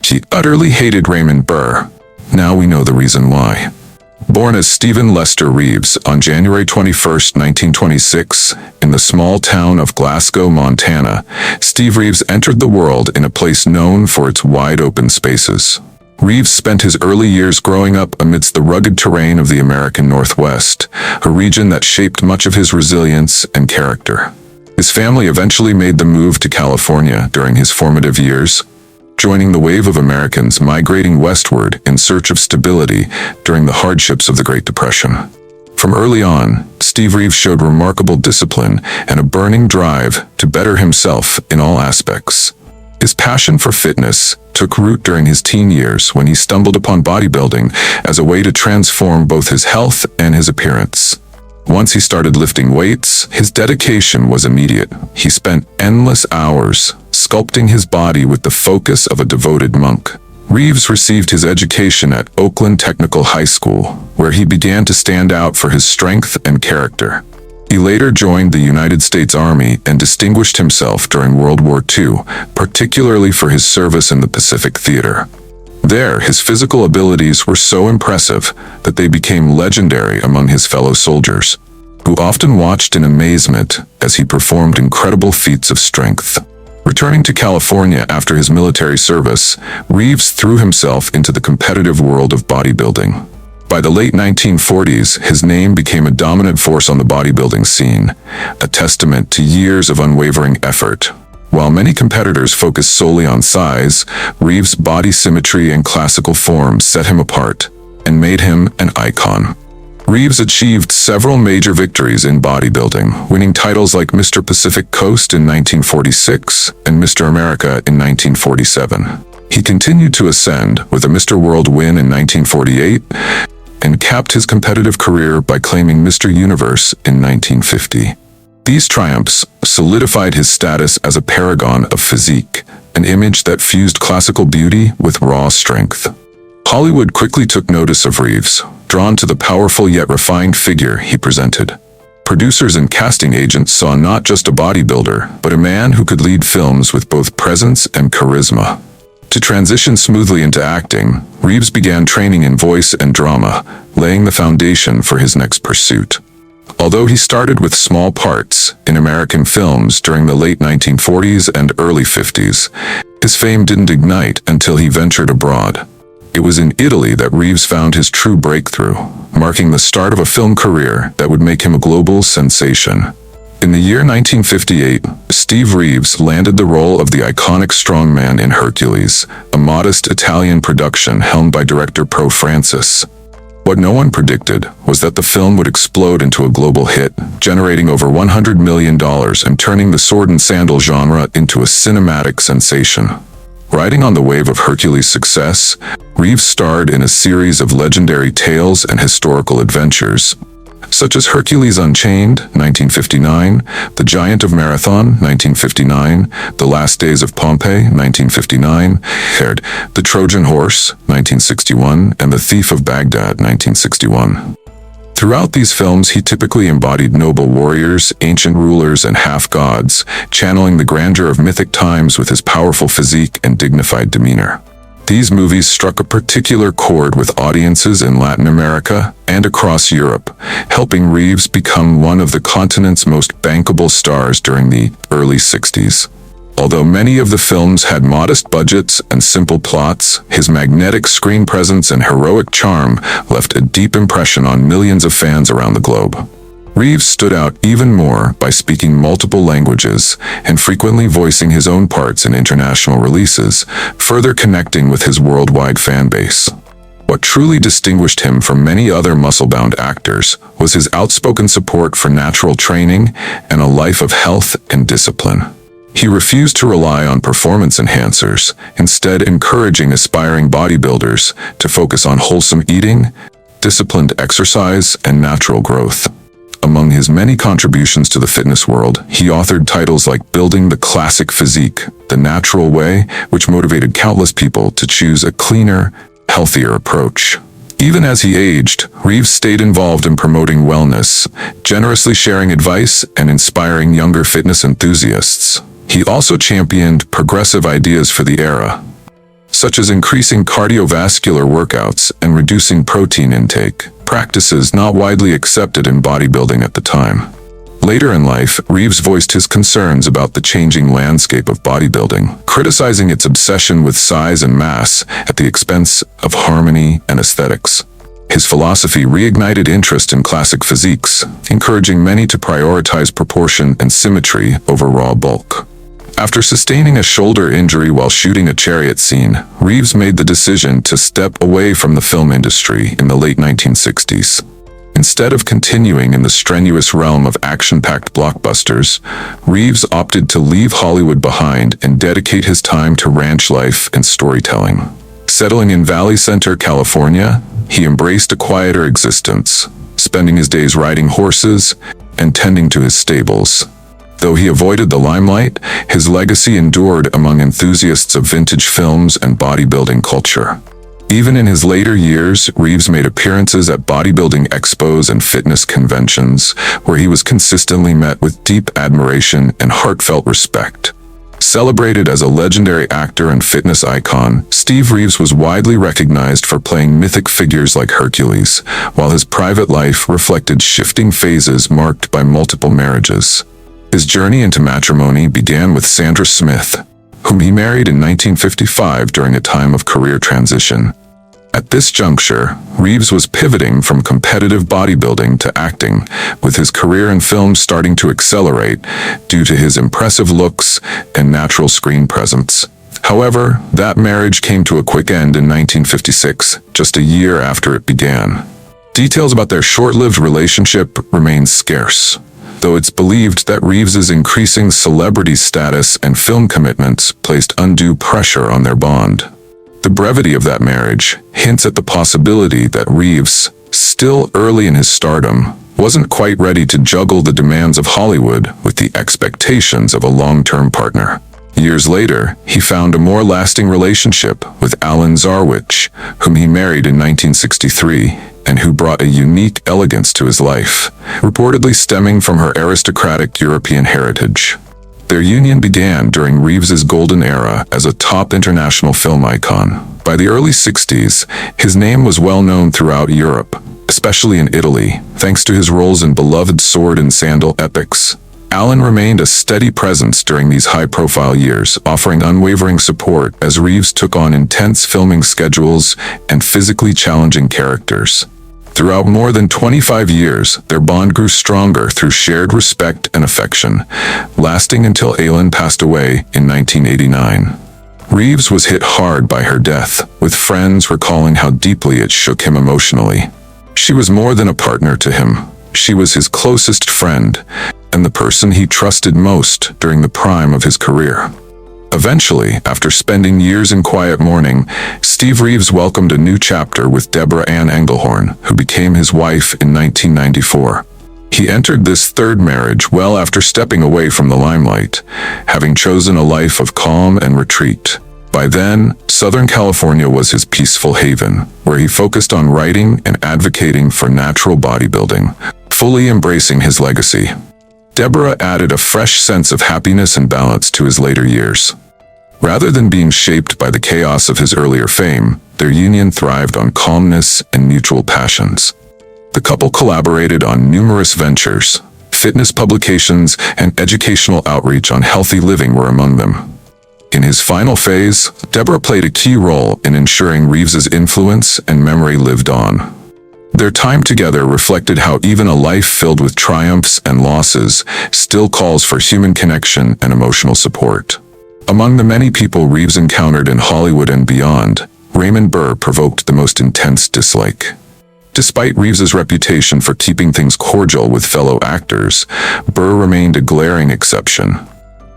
He utterly hated Raymond Burr. Now we know the reason why. Born as Stephen Lester Reeves on January 21, 1926, in the small town of Glasgow, Montana, Steve Reeves entered the world in a place known for its wide-open spaces. Reeves spent his early years growing up amidst the rugged terrain of the American Northwest, a region that shaped much of his resilience and character. His family eventually made the move to California during his formative years, joining the wave of Americans migrating westward in search of stability during the hardships of the Great Depression. From early on, Steve Reeves showed remarkable discipline and a burning drive to better himself in all aspects. His passion for fitness took root during his teen years when he stumbled upon bodybuilding as a way to transform both his health and his appearance. Once he started lifting weights, his dedication was immediate. He spent endless hours sculpting his body with the focus of a devoted monk. Reeves received his education at Oakland Technical High School, where he began to stand out for his strength and character. He later joined the United States Army and distinguished himself during World War II, particularly for his service in the Pacific Theater. There, his physical abilities were so impressive that they became legendary among his fellow soldiers, who often watched in amazement as he performed incredible feats of strength. Returning to California after his military service, Reeves threw himself into the competitive world of bodybuilding. By the late 1940s, his name became a dominant force on the bodybuilding scene, a testament to years of unwavering effort. While many competitors focused solely on size, Reeves' body symmetry and classical form set him apart and made him an icon. Reeves achieved several major victories in bodybuilding, winning titles like Mr. Pacific Coast in 1946 and Mr. America in 1947. He continued to ascend with a Mr. World win in 1948 and capped his competitive career by claiming Mr. Universe in 1950. These triumphs solidified his status as a paragon of physique, an image that fused classical beauty with raw strength. Hollywood quickly took notice of Reeves, drawn to the powerful yet refined figure he presented. Producers and casting agents saw not just a bodybuilder, but a man who could lead films with both presence and charisma. To transition smoothly into acting, Reeves began training in voice and drama, laying the foundation for his next pursuit. Although he started with small parts in American films during the late 1940s and early 50s, his fame didn't ignite until he ventured abroad. It was in Italy that Reeves found his true breakthrough, marking the start of a film career that would make him a global sensation. In the year 1958, Steve Reeves landed the role of the iconic strongman in Hercules, a modest Italian production helmed by director Pro Francis. What no one predicted was that the film would explode into a global hit, generating over $100 million and turning the sword and sandal genre into a cinematic sensation. Riding on the wave of Hercules' success, Reeves starred in a series of legendary tales and historical adventures, such as Hercules Unchained, 1959, The Giant of Marathon, 1959, The Last Days of Pompeii, 1959, The Trojan Horse, 1961, and The Thief of Baghdad, 1961. Throughout these films, he typically embodied noble warriors, ancient rulers, and half-gods, channeling the grandeur of mythic times with his powerful physique and dignified demeanor. These movies struck a particular chord with audiences in Latin America and across Europe, helping Reeves become one of the continent's most bankable stars during the early 60s. Although many of the films had modest budgets and simple plots, his magnetic screen presence and heroic charm left a deep impression on millions of fans around the globe. Reeves stood out even more by speaking multiple languages and frequently voicing his own parts in international releases, further connecting with his worldwide fan base. What truly distinguished him from many other muscle-bound actors was his outspoken support for natural training and a life of health and discipline. He refused to rely on performance enhancers, instead encouraging aspiring bodybuilders to focus on wholesome eating, disciplined exercise, and natural growth. Among his many contributions to the fitness world, he authored titles like Building the Classic Physique, The Natural Way, which motivated countless people to choose a cleaner, healthier approach. Even as he aged, Reeves stayed involved in promoting wellness, generously sharing advice and inspiring younger fitness enthusiasts. He also championed progressive ideas for the era, such as increasing cardiovascular workouts and reducing protein intake, practices not widely accepted in bodybuilding at the time. Later in life, Reeves voiced his concerns about the changing landscape of bodybuilding, criticizing its obsession with size and mass at the expense of harmony and aesthetics. His philosophy reignited interest in classic physiques, encouraging many to prioritize proportion and symmetry over raw bulk. After sustaining a shoulder injury while shooting a chariot scene, Reeves made the decision to step away from the film industry in the late 1960s. Instead of continuing in the strenuous realm of action-packed blockbusters, Reeves opted to leave Hollywood behind and dedicate his time to ranch life and storytelling. Settling in Valley Center, California, he embraced a quieter existence, spending his days riding horses and tending to his stables. Though he avoided the limelight, his legacy endured among enthusiasts of vintage films and bodybuilding culture. Even in his later years, Reeves made appearances at bodybuilding expos and fitness conventions, where he was consistently met with deep admiration and heartfelt respect. Celebrated as a legendary actor and fitness icon, Steve Reeves was widely recognized for playing mythic figures like Hercules, while his private life reflected shifting phases marked by multiple marriages. His journey into matrimony began with Sandra Smith, whom he married in 1955 during a time of career transition. At this juncture, Reeves was pivoting from competitive bodybuilding to acting, with his career in film starting to accelerate due to his impressive looks and natural screen presence. However, that marriage came to a quick end in 1956, just a year after it began. Details about their short-lived relationship remain scarce, though it's believed that Reeves's increasing celebrity status and film commitments placed undue pressure on their bond. The brevity of that marriage hints at the possibility that Reeves, still early in his stardom, wasn't quite ready to juggle the demands of Hollywood with the expectations of a long-term partner. Years later, he found a more lasting relationship with Alan Zarwich, whom he married in 1963, and who brought a unique elegance to his life, reportedly stemming from her aristocratic European heritage. Their union began during Reeves's golden era as a top international film icon. By the early 60s, his name was well known throughout Europe, especially in Italy, thanks to his roles in beloved sword and sandal epics. Alan remained a steady presence during these high-profile years, offering unwavering support as Reeves took on intense filming schedules and physically challenging characters. Throughout more than 25 years, their bond grew stronger through shared respect and affection, lasting until Alan passed away in 1989. Reeves was hit hard by her death, with friends recalling how deeply it shook him emotionally. She was more than a partner to him. She was his closest friend, and the person he trusted most during the prime of his career. Eventually, after spending years in quiet mourning, Steve Reeves welcomed a new chapter with Deborah Ann Engelhorn, who became his wife in 1994. He entered this third marriage well after stepping away from the limelight, having chosen a life of calm and retreat. By then, Southern California was his peaceful haven, where he focused on writing and advocating for natural bodybuilding, fully embracing his legacy. Deborah added a fresh sense of happiness and balance to his later years. Rather than being shaped by the chaos of his earlier fame, their union thrived on calmness and mutual passions. The couple collaborated on numerous ventures. Fitness publications and educational outreach on healthy living were among them. In his final phase, Deborah played a key role in ensuring Reeves's influence and memory lived on. Their time together reflected how even a life filled with triumphs and losses still calls for human connection and emotional support. Among the many people Reeves encountered in Hollywood and beyond, Raymond Burr provoked the most intense dislike. Despite Reeves's reputation for keeping things cordial with fellow actors, Burr remained a glaring exception.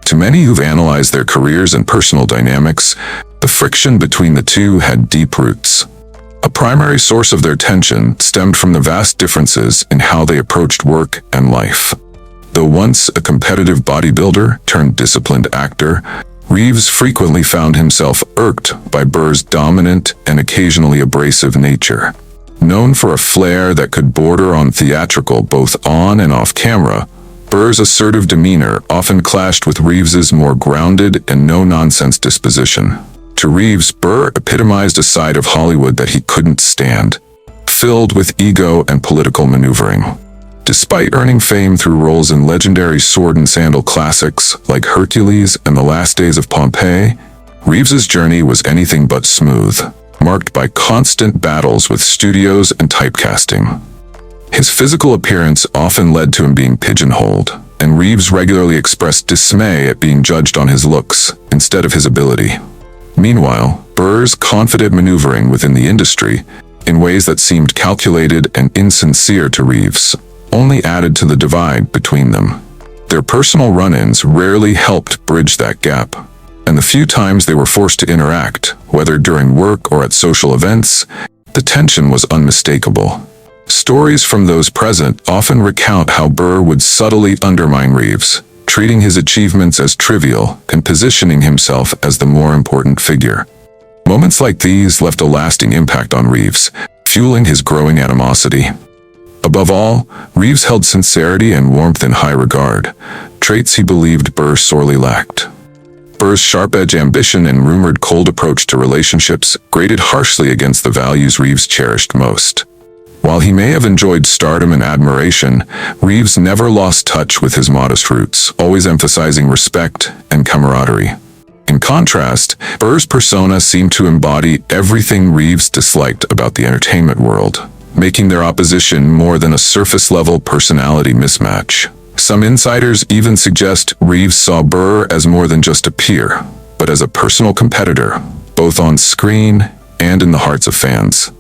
To many who've analyzed their careers and personal dynamics, the friction between the two had deep roots. A primary source of their tension stemmed from the vast differences in how they approached work and life. Though once a competitive bodybuilder turned disciplined actor, Reeves frequently found himself irked by Burr's dominant and occasionally abrasive nature. Known for a flair that could border on theatrical both on and off camera, Burr's assertive demeanor often clashed with Reeves's more grounded and no-nonsense disposition. To Reeves, Burr epitomized a side of Hollywood that he couldn't stand, filled with ego and political maneuvering. Despite earning fame through roles in legendary sword and sandal classics like Hercules and The Last Days of Pompeii, Reeves's journey was anything but smooth, marked by constant battles with studios and typecasting. His physical appearance often led to him being pigeonholed, and Reeves regularly expressed dismay at being judged on his looks instead of his ability. Meanwhile, Burr's confident maneuvering within the industry, in ways that seemed calculated and insincere to Reeves, only added to the divide between them. Their personal run-ins rarely helped bridge that gap, and the few times they were forced to interact, whether during work or at social events, the tension was unmistakable. Stories from those present often recount how Burr would subtly undermine Reeves, treating his achievements as trivial and positioning himself as the more important figure. Moments like these left a lasting impact on Reeves, fueling his growing animosity. Above all, Reeves held sincerity and warmth in high regard, traits he believed Burr sorely lacked. Burr's sharp-edged ambition and rumored cold approach to relationships grated harshly against the values Reeves cherished most. While he may have enjoyed stardom and admiration, Reeves never lost touch with his modest roots, always emphasizing respect and camaraderie. In contrast, Burr's persona seemed to embody everything Reeves disliked about the entertainment world, making their opposition more than a surface-level personality mismatch. Some insiders even suggest Reeves saw Burr as more than just a peer, but as a personal competitor, both on screen and in the hearts of fans.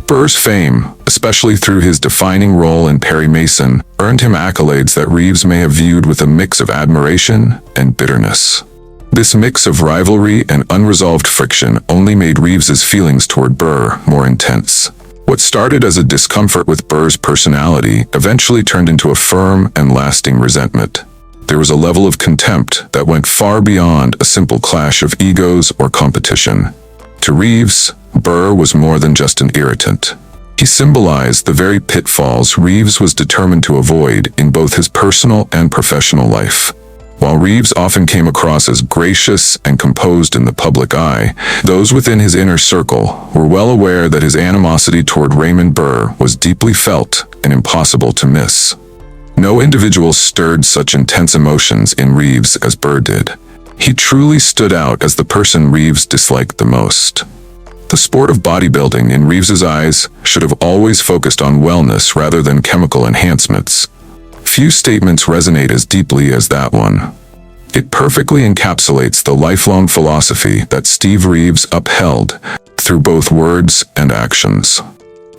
Burr's fame, especially through his defining role in Perry Mason, earned him accolades that Reeves may have viewed with a mix of admiration and bitterness. This mix of rivalry and unresolved friction only made Reeves's feelings toward Burr more intense. What started as a discomfort with Burr's personality eventually turned into a firm and lasting resentment. There was a level of contempt that went far beyond a simple clash of egos or competition. To Reeves, Burr was more than just an irritant. He symbolized the very pitfalls Reeves was determined to avoid in both his personal and professional life. While Reeves often came across as gracious and composed in the public eye, those within his inner circle were well aware that his animosity toward Raymond Burr was deeply felt and impossible to miss. No individual stirred such intense emotions in Reeves as Burr did. He truly stood out as the person Reeves disliked the most. The sport of bodybuilding, in Reeves's eyes, should have always focused on wellness rather than chemical enhancements. Few statements resonate as deeply as that one. It perfectly encapsulates the lifelong philosophy that Steve Reeves upheld through both words and actions.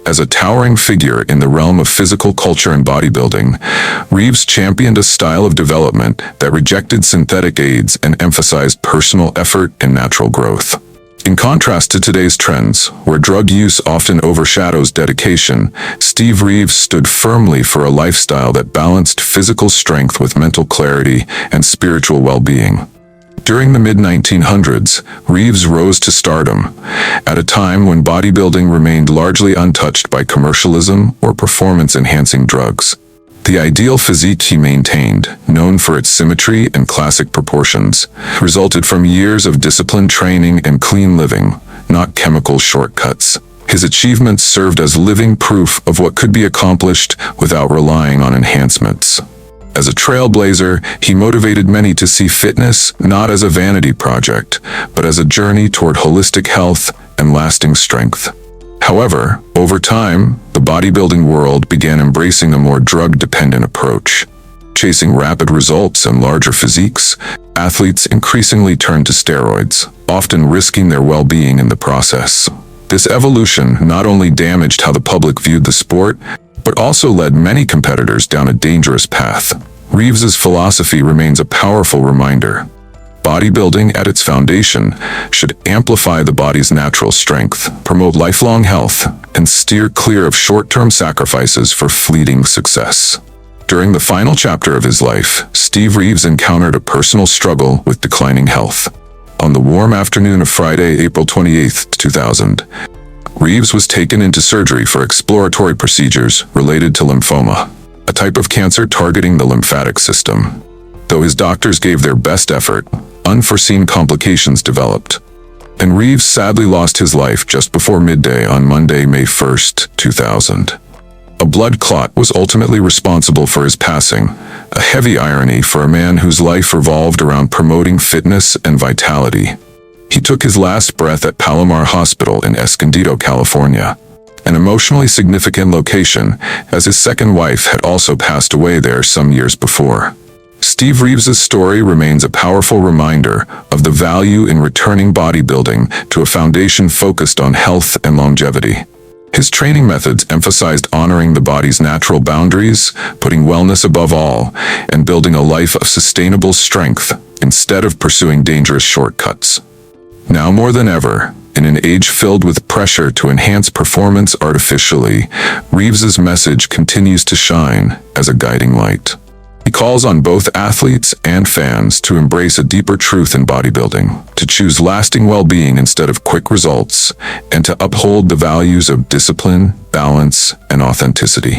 As a towering figure in the realm of physical culture and bodybuilding, Reeves championed a style of development that rejected synthetic aids and emphasized personal effort and natural growth. In contrast to today's trends, where drug use often overshadows dedication, Steve Reeves stood firmly for a lifestyle that balanced physical strength with mental clarity and spiritual well-being. During the mid-1900s, Reeves rose to stardom, at a time when bodybuilding remained largely untouched by commercialism or performance-enhancing drugs. The ideal physique he maintained, known for its symmetry and classic proportions, resulted from years of disciplined training and clean living, not chemical shortcuts. His achievements served as living proof of what could be accomplished without relying on enhancements. As a trailblazer, he motivated many to see fitness not as a vanity project, but as a journey toward holistic health and lasting strength. However, over time, the bodybuilding world began embracing a more drug-dependent approach. Chasing rapid results and larger physiques, athletes increasingly turned to steroids, often risking their well-being in the process. This evolution not only damaged how the public viewed the sport, but also led many competitors down a dangerous path. Reeves's philosophy remains a powerful reminder. Bodybuilding at its foundation should amplify the body's natural strength, promote lifelong health, and steer clear of short-term sacrifices for fleeting success. During the final chapter of his life, Steve Reeves encountered a personal struggle with declining health. On the warm afternoon of Friday, April 28, 2000, Reeves was taken into surgery for exploratory procedures related to lymphoma, a type of cancer targeting the lymphatic system. Though his doctors gave their best effort, unforeseen complications developed. and Reeves sadly lost his life just before midday on Monday, May 1st, 2000. A blood clot was ultimately responsible for his passing, a heavy irony for a man whose life revolved around promoting fitness and vitality. He took his last breath at Palomar Hospital in Escondido, California, an emotionally significant location, as his second wife had also passed away there some years before. Steve Reeves's story remains a powerful reminder of the value in returning bodybuilding to a foundation focused on health and longevity. His training methods emphasized honoring the body's natural boundaries, putting wellness above all, and building a life of sustainable strength instead of pursuing dangerous shortcuts. Now more than ever, in an age filled with pressure to enhance performance artificially, Reeves's message continues to shine as a guiding light. He calls on both athletes and fans to embrace a deeper truth in bodybuilding, to choose lasting well-being instead of quick results, and to uphold the values of discipline, balance, and authenticity.